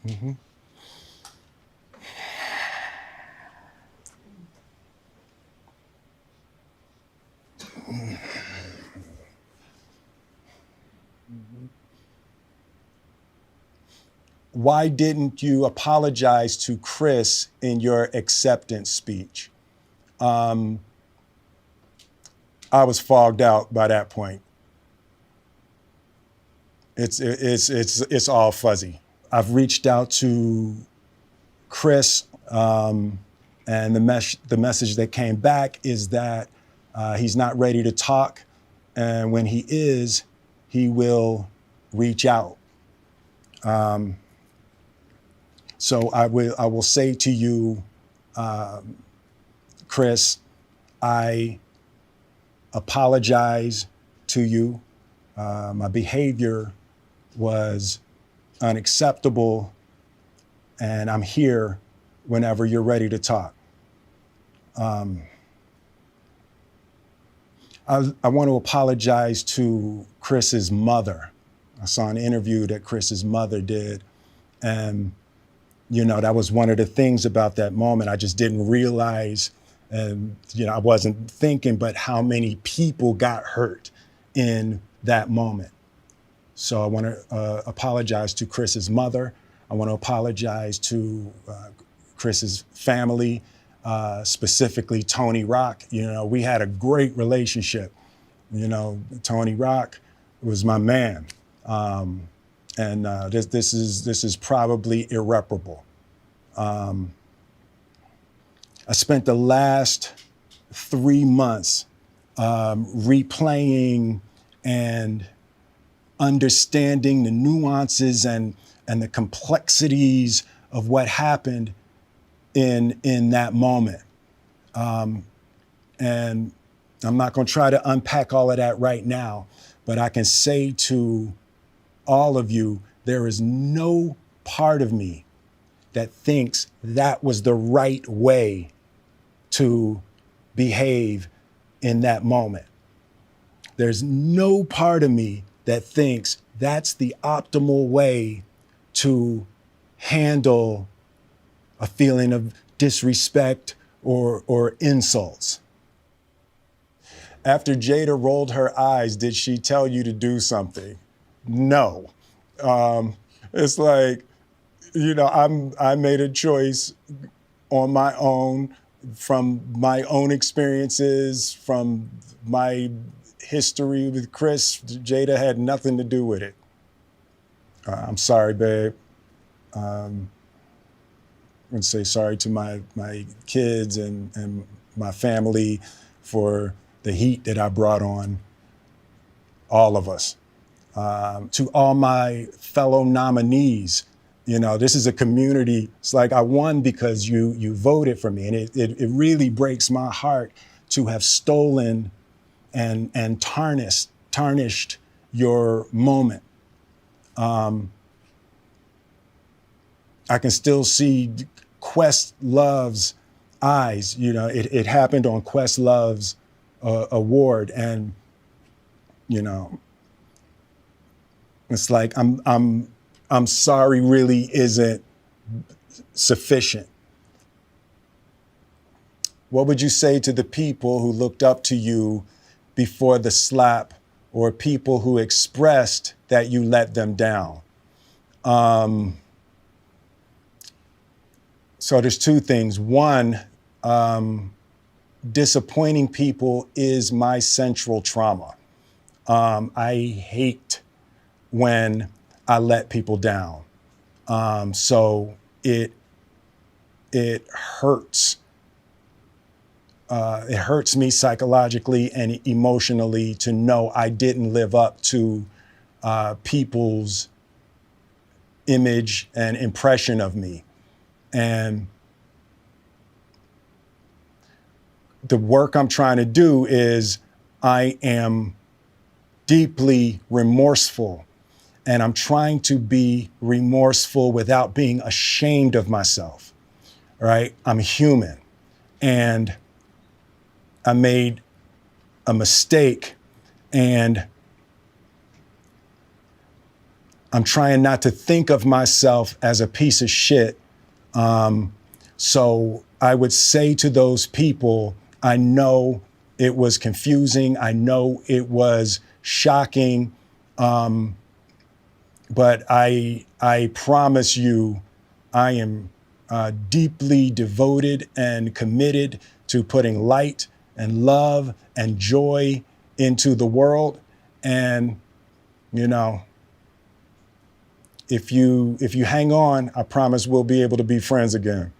Mm-hmm. Why didn't you apologize to Chris in your acceptance speech? I was fogged out by that point. It's all fuzzy. I've reached out to Chris, and the message that came back is that he's not ready to talk, and when he is, he will reach out. So I will say to you, Chris, I apologize to you. My behavior was unacceptable, and I'm here whenever you're ready to talk. I want to apologize to Chris's mother. I saw an interview that Chris's mother did, and that was one of the things about that moment. I just didn't realize, and I wasn't thinking, but how many people got hurt in that moment. So I want to apologize to Chris's mother. I want to apologize to Chris's family, specifically Tony Rock. We had a great relationship. Tony Rock was my man, and this is probably irreparable. I spent the last 3 months replaying and understanding the nuances and the complexities of what happened in that moment. And I'm not going to try to unpack all of that right now, but I can say to all of you, there is no part of me that thinks that was the right way to behave in that moment. There's no part of me that thinks that's the optimal way to handle a feeling of disrespect or insults. After Jada rolled her eyes, did she tell you to do something? No. It's like, I made a choice on my own, from my own experiences, from my history with Chris. Jada had nothing to do with it. I'm sorry, babe. I'm going to say sorry to my kids and my family for the heat that I brought on all of us. To all my fellow nominees, this is a community. It's like I won because you voted for me. And it really breaks my heart to have stolen and tarnished your moment. I can still see Questlove's eyes. It happened on Questlove's award, and it's like I'm sorry really isn't sufficient. What would you say to the people who looked up to you before the slap, or people who expressed that you let them down? So there's two things. One, disappointing people is my central trauma. I hate when I let people down. So it hurts. It hurts me psychologically and emotionally to know I didn't live up to people's image and impression of me. And the work I'm trying to do is I am deeply remorseful, and I'm trying to be remorseful without being ashamed of myself, right? I'm human, and I made a mistake, and I'm trying not to think of myself as a piece of shit. So I would say to those people, I know it was confusing. I know it was shocking. But I promise you, I am deeply devoted and committed to putting light and love and joy into the world. And, you know, if you hang on, I promise we'll be able to be friends again.